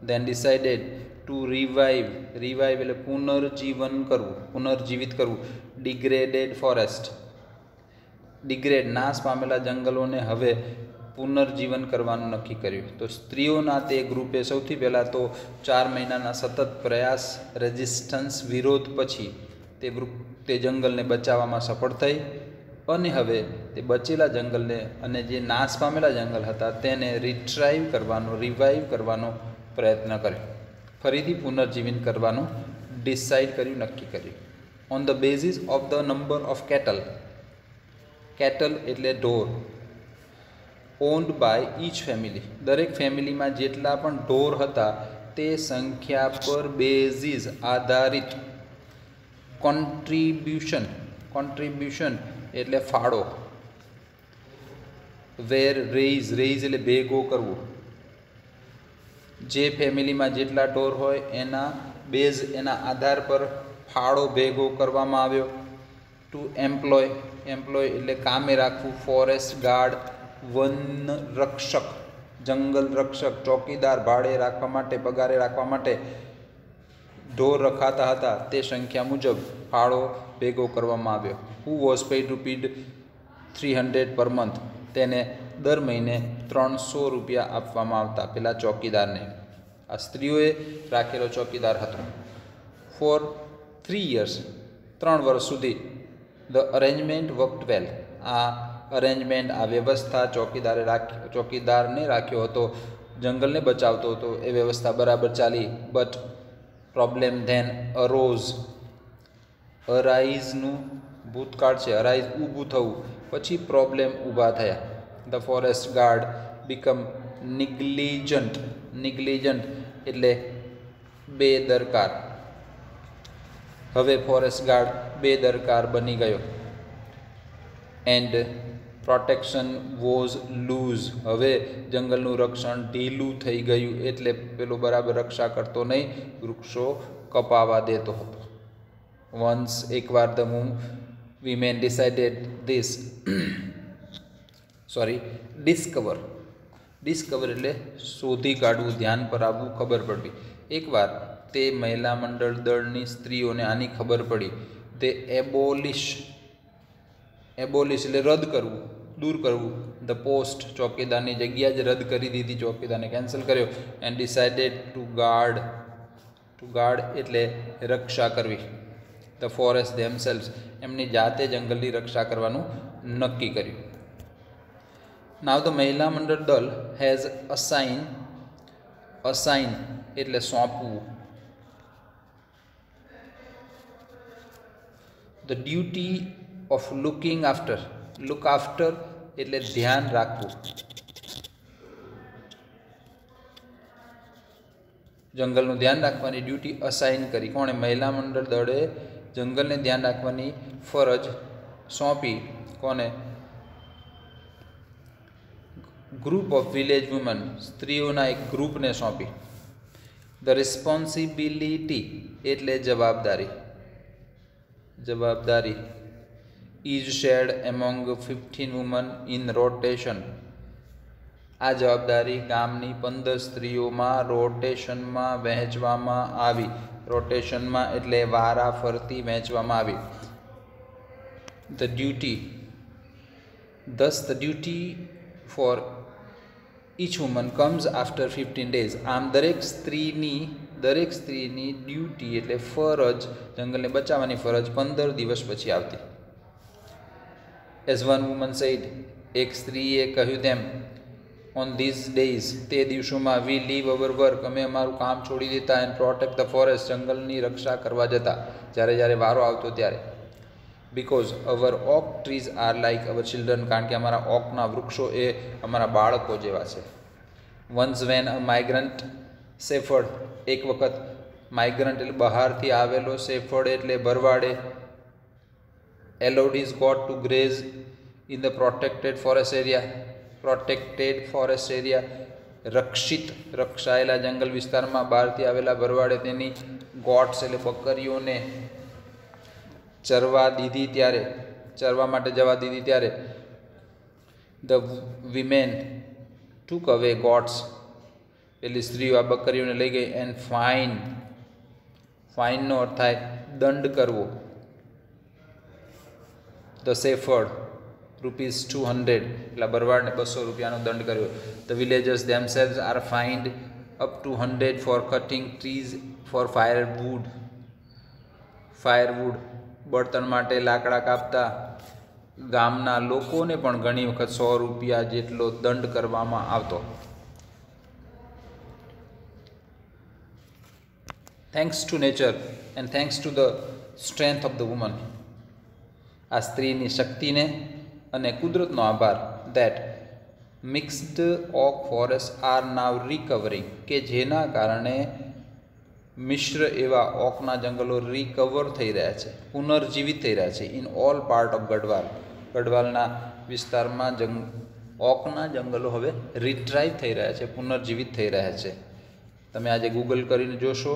Then decided to revive, revive એટલે પુનર્જીવન કરવું, પુનર્જીવિત કરવું. ડિગ્રેડેડ ફોરેસ્ટ, ડિગ્રેડ નાશ પામેલા જંગલોને હવે પુનર્જીવન કરવાનું નક્કી કર્યું. તો સ્ત્રીઓના તે ગ્રુપે સૌથી પહેલાં તો 4 મહિનાના સતત પ્રયાસ, રેઝિસ્ટન્સ, વિરોધ પછી તે જંગલને બચાવવામાં સફળ થઈ અને હવે તે બચેલા જંગલને અને જે નાશ પામેલા જંગલ હતા તેને રિટ્રાઈવ કરવાનો પ્રયત્ન કર્યો, ફરીથી પુનર્જીવન કરવાનું ડિસાઇડ કર્યું, નક્કી કર્યું. On the basis of the number of cattle, cattle એટલે ઢોર, ઓન્ડ બાય ઈચ ફેમિલી, દરેક ફેમિલીમાં જેટલા પણ ઢોર હતા તે સંખ્યા પર બેઝિસ આધારિત કોન્ટ્રીબ્યુશન, કોન્ટ્રીબ્યુશન એટલે ફાળો, વેર રેઇઝ, રેઇઝ એટલે ભેગો કરવું, જે ફેમિલીમાં જેટલા ઢોર હોય એના બેઝ, એના આધાર પર ફાળો ભેગો કરવામાં આવ્યો. ટુ એમ્પ્લોય, એમ્પ્લોય એટલે કામે રાખવું, ફોરેસ્ટ ગાર્ડ વન રક્ષક, જંગલ રક્ષક, ચોકીદાર ભાડે રાખવા માટે, પગારે રાખવા માટે ઢોર રખાતા હતા તે સંખ્યા મુજબ ફાળો ભેગો કરવામાં આવ્યો. Who was paid ₹300 per month, તેને દર મહિને 300 રૂપિયા આપવામાં આવતા પેલા ચોકીદારને. આ સ્ત્રીઓએ રાખેલો ચોકીદાર હતો. ફોર 3 years, 3 વર્ષ સુધી ધ અરેન્જમેન્ટ વર્કડ વેલ, આ અરેન્જમેન્ટ, આ વ્યવસ્થા ચોકીદારને રાખ્યો હતો, જંગલને બચાવતો હતો, એ વ્યવસ્થા બરાબર ચાલી. બટ પ્રોબ્લેમ ધેન અરોઝ, અરાઇઝનું ભૂતકાળ છે, અરાઇઝ ઊભું થવું, પછી પ્રોબ્લેમ ઊભા થયા. ધ ફોરેસ્ટ ગાર્ડ બીકમ નિગ્લિજન્ટ, નિગ્લિજન્ટ એટલે બેદરકાર, હવે ફોરેસ્ટ ગાર્ડ બેદરકાર બની ગયો. એન્ડ પ્રોટેક્શન વોઝ લૂઝ, હવે જંગલનું રક્ષણ ઢીલું થઈ ગયું, એટલે પેલો બરાબર રક્ષા કરતો નહીં, વૃક્ષો કપાવા દેતો હતો. વન્સ, એકવાર the women decided this, discover, discover એટલે શોધી કાઢવું, ધ્યાન પર આવવું, ખબર પડવી. એકવાર તે મહિલા મંડળ દળની સ્ત્રીઓને આની ખબર પડી. તે એબોલિશ, એબોલિશ એટલે રદ કરવું, દૂર કરવું, ધ પોસ્ટ, ચોકીદારની જગ્યા જ રદ કરી દીધી, ચોકીદારને કેન્સલ કર્યો. And decided to guard, to guard એટલે રક્ષા કરવી. ધ ફોરેસ્ટ ધેમસેલ્વ્સ, એમની જાતે જંગલની રક્ષા કરવાનું નક્કી કર્યું. નાવ ધ મહિલા મંડળ દળ હેઝ અસાઇન અસાઇન એટલે સોંપવું. The duty of looking after, look after એટલે ધ્યાન રાખવું. જંગલનું ધ્યાન રાખવાની ડ્યુટી અસાઇન કરી. કોણે? મહિલા મંડળ દળે જંગલને ધ્યાન રાખવાની ફરજ સોંપી. કોને? ગ્રુપ ઓફ વિલેજ વુમન, સ્ત્રીઓના એક ગ્રુપને સોંપી. ધ રિસ્પોન્સિબિલિટી એટલે જવાબદારી. જવાબદારી is shared among 15 woman in rotation. આ જવાબદારી ગામની 15 સ્ત્રીઓમાં રોટેશનમાં વહેંચવામાં આવી. રોટેશનમાં એટલે વારા ફરતી વહેંચવામાં આવી. The duty, thus the duty for each woman comes after 15 days. આમ દરેક સ્ત્રીની ડ્યુટી એટલે ફરજ, જંગલને બચાવવાની ફરજ 15 દિવસ પછી આવતી. એઝ વન વુમન સેડ, એક સ્ત્રીએ કહ્યું તેમ, ઓન ધીઝ ડેઝ, તે દિવસોમાં, વી લીવ અવર વર્ક, અમે અમારું કામ છોડી દેતા, એન્ડ પ્રોટેક્ટ ધ ફોરેસ્ટ, જંગલની રક્ષા કરવા જતા, જ્યારે વારો આવતો ત્યારે. Because our oak trees are like our children, કારણ કે અમારા ઓકના વૃક્ષો એ અમારા બાળકો જેવા છે. Once when a migrant shepherd, એક વખત માઇગ્રન્ટ એટલે બહારથી આવેલો, સેફર્ડ એટલે ભરવાડે, allowed his goat to graze in the protected forest area, રક્ષાયેલા જંગલ વિસ્તારમાં બહારથી આવેલા ભરવાડે તેની ગોટ્સ એટલે બકરીઓને ચરવા માટે જવા દીધી ત્યારે, ધ વિમેન ટુક અવે ગોટ્સ, પેલી સ્ત્રીઓ આ બકરીઓને લઈ ગઈ. એન્ડ ફાઇનનો અર્થ થાય દંડ કરવો. ધ સેફર્ડ ₹200, એટલે ભરવાડને 200 રૂપિયાનો દંડ કર્યો. The villagers themselves are fined up to 100 for cutting trees for firewood, બળતણ માટે લાકડા કાપતા ગામના લોકોને પણ ઘણી વખત 100 રૂપિયા જેટલો દંડ કરવામાં આવતો. Thanks to nature and thanks to the strength of the woman, આ સ્ત્રીની શક્તિને અને કુદરતનો આભાર. That mixed oak forest are now recovering, કે જેના કારણે મિશ્ર એવા ઓકના જંગલો રિકવર થઈ રહ્યા છે, પુનર્જીવિત થઈ રહ્યા છે. ઇન ઓલ પાર્ટ ઓફ ગઢવાલના વિસ્તારમાં ઓકના જંગલો હવે રિટ્રાઈવ થઈ રહ્યા છે, પુનર્જીવિત થઈ રહ્યા છે. તમે આજે ગૂગલ કરીને જોશો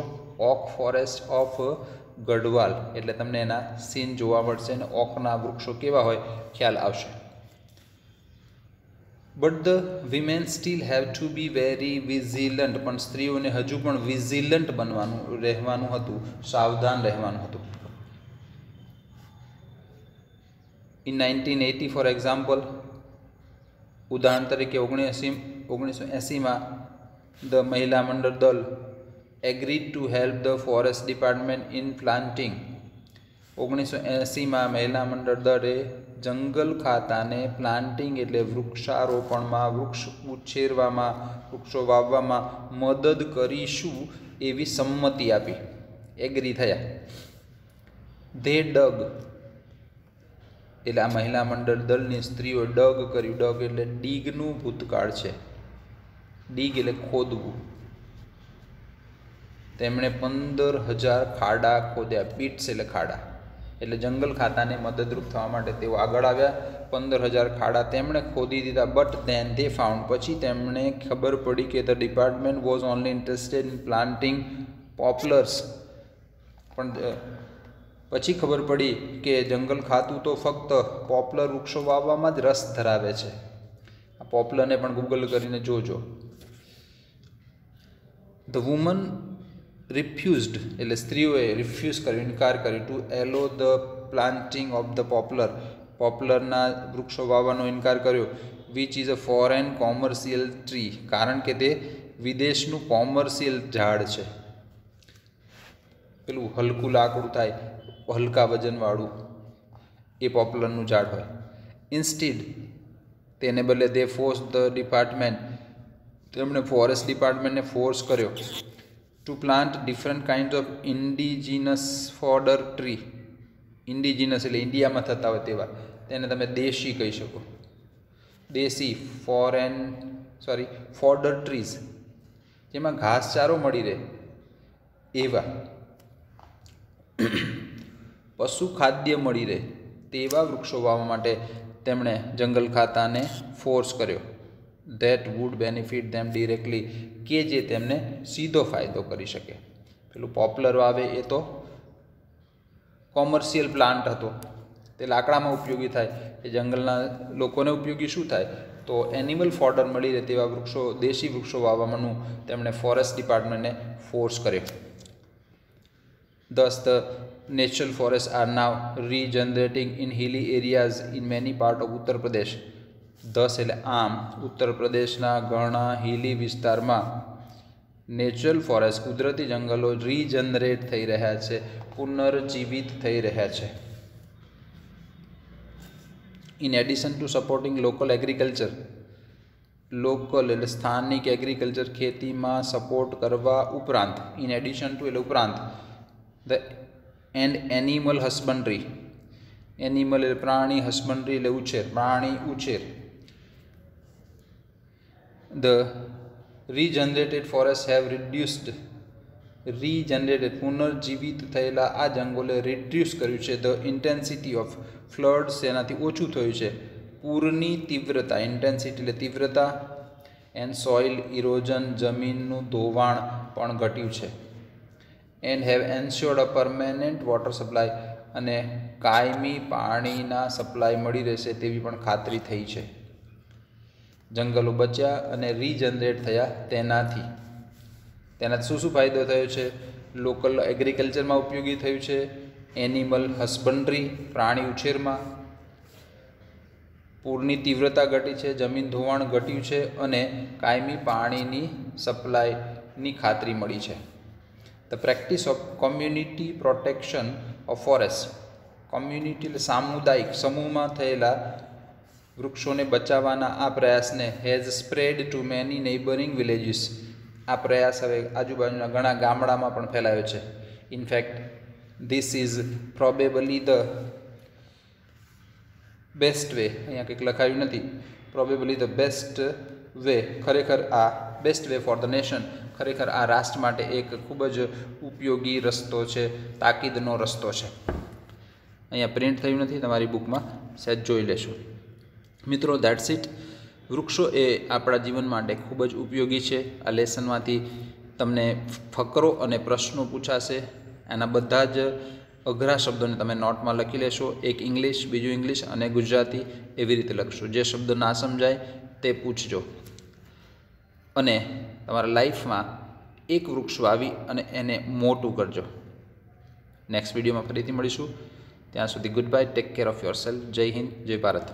ઓક ફોરેસ્ટ ઓફ ગઢવાલ એટલે તમને એના સીન જોવા મળશે અને ઓકના વૃક્ષો કેવા હોય ખ્યાલ આવશે. But the women still have to be very vigilant, પણ સ્ત્રીઓને હજુ પણ વિઝિલન્ટ રહેવાનું હતું, સાવધાન રહેવાનું હતું. ઇન 1980 ફોર એક્ઝામ્પલ, ઉદાહરણ તરીકે 1980માં ધ મહિલા મંડળ Dal agreed to help the forest department in planting. 1980માં મહિલા મંડળ દળે જંગલ ખાતાને પ્લાન્ટિંગ એટલે વૃક્ષારોપણમાં, વૃક્ષ ઉછેરવામાં, વૃક્ષો વાવવામાં મદદ કરીશું એવી સંમતિ આપી, એગ્રી થયા. ધે ડગ એટલે આ મહિલા મંડળ દળની સ્ત્રીઓ ડગ કર્યું. ડગ એટલે ડીગનું ભૂતકાળ છે. ડીગ એટલે ખોદવું. તેમણે 15,000 ખાડા ખોદ્યા. પીટ્સ એટલે ખાડા. એટલે જંગલ ખાતાને મદદરૂપ થવા માટે તેઓ આગળ આવ્યા. 15,000 ખાડા તેમણે ખોદી દીધા. બટ ધેન ધે ફાઉન્ડ, પછી તેમણે ખબર પડી કે the department was only interested in planting poplars. પણ પછી ખબર પડી કે જંગલ ખાતું તો ફક્ત પોપ્લર વૃક્ષો વાવવામાં જ રસ ધરાવે છે. આ પોપ્લરને પણ ગૂગલ કરીને જોજો. ધ વુમન રિફ્યુઝડ એટલે સ્ત્રીઓએ રિફ્યુઝ કર્યું, ઇનકાર કર્યો, to allow the planting of the પોપ્લરના વૃક્ષો વાવવાનો ઇનકાર કર્યો. Which is a foreign commercial tree, કારણ કે તે વિદેશનું કોમર્શિયલ ઝાડ છે. પેલું હલકું લાકડું થાય, હલકા વજનવાળું, એ પોપ્લરનું ઝાડ હોય. ઇન્સ્ટીડ તેને બદલે દે ફોર્સ ધ ડિપાર્ટમેન્ટ તેમણે ફોરેસ્ટ ડિપાર્ટમેન્ટને ફોર્સ કર્યો to plant different kind of indigenous fodder tree. Indigenous એટલે ઇન્ડિયામાં થતા હોય તેવા, તેને તમે દેશી કહી શકો. દેશી ફોડર ટ્રીઝ, જેમાં ઘાસચારો મળી રહે એવા, પશુ ખાદ્ય મળી રહે તેવા વૃક્ષો વાવવા માટે તેમણે જંગલ ખાતાને ફોર્સ કર્યો. That wood benefit them directly, કે જે તેમને સીધો ફાયદો કરી શકે. પેલું પોપ્લર વાવે એ તો કોમર્શિયલ પ્લાન્ટ હતો, તે લાકડામાં ઉપયોગી થાય. એ જંગલના લોકોને ઉપયોગી શું થાય? તો એનિમલ ફોડર મળી રહે તેવા વૃક્ષો, દેશી વૃક્ષો વાવવાનું તેમણે ફોરેસ્ટ ડિપાર્ટમેન્ટને ફોર્સ કર્યો. Thus, the natural forests are now regenerating in hilly areas in many parts of Uttar Pradesh. Thus એટલે આમ ઉત્તર પ્રદેશના ઘણા હિલી વિસ્તારમાં નેચરલ ફોરેસ્ટ, કુદરતી જંગલો રીજનરેટ થઈ રહ્યા છે, પુનર્જીવિત થઈ રહ્યા છે. In addition to supporting local agriculture, local એટલે સ્થાનિક એગ્રીકલ્ચર, ખેતીમાં સપોર્ટ કરવા ઉપરાંત, ઇન એડિશન ટુ એટલે ઉપરાંત, the and animal husbandry, animal એટલે પ્રાણી, હસબન્ડરી એટલે ઉછેર, પ્રાણી ઉછેર. The regenerated forests have reduced, regenerated પુનર્જીવિત થયેલા આ જંગલોએ રિડ્યુસ કર્યું છે ધ ઇન્ટેન્સિટી ઓફ ફ્લડ્સ, એનાથી ઓછું થયું છે પૂરની તીવ્રતા, ઇન્ટેન્સિટી એટલે તીવ્રતા, એન્ડ સોઇલ ઇરોઝન, જમીનનું ધોવાણ પણ ઘટ્યું છે. And have એન્શ્યોર્ડ a permanent water supply, અને કાયમી પાણીના સપ્લાય મળી રહેશે તેવી પણ ખાતરી થઈ છે. જંગલો બચ્યા અને રીજનરેટ થયા તેનાથી શું શું ફાયદો થયો છે? લોકલ એગ્રીકલ્ચરમાં ઉપયોગી થયું છે, એનિમલ હસબન્ડરી પ્રાણી ઉછેરમાં, પૂરની તીવ્રતા ઘટી છે, જમીન ધોવાણ ઘટ્યું છે, અને કાયમી પાણીની સપ્લાયની ખાતરી મળી છે. The practice of community protection of forest, community એટલે સામુદાયિક, સમૂહમાં થયેલા વૃક્ષોને બચાવવાના આ પ્રયાસને has spread to many neighbouring villages, આ પ્રયાસ હવે આજુબાજુના ઘણા ગામડામાં પણ ફેલાયો છે. In fact this is probably the best way, અહીંયા કંઈક લખાયું નથી, પ્રોબેબલી ધ બેસ્ટ વે, ખરેખર આ best way for the nation, ખરેખર આ રાષ્ટ્ર માટે એક ખૂબ જ ઉપયોગી રસ્તો છે, તાકીદનો રસ્તો છે. અહીંયા પ્રિન્ટ થયું નથી, તમારી બુકમાં સહેજ જોઈ લેશો. મિત્રો, દેટ્સ ઇટ. વૃક્ષો એ આપણા જીવન માટે ખૂબ જ ઉપયોગી છે. આ લેસનમાંથી તમને ફકરો અને પ્રશ્નો પૂછાશે, એના બધા જ અઘરા શબ્દોને તમે નોટમાં લખી લેશો. એક ઇંગ્લિશ, બીજું ઇંગ્લિશ અને ગુજરાતી, એવી રીતે લખશો. જે શબ્દ ના સમજાય તે પૂછજો, અને તમારા લાઈફમાં એક વૃક્ષ વાવી અને એને મોટું કરજો. નેક્સ્ટ વિડીયોમાં ફરીથી મળીશું. ત્યાં સુધી good bye, take care of your self. જય હિન્દ, જય ભારત.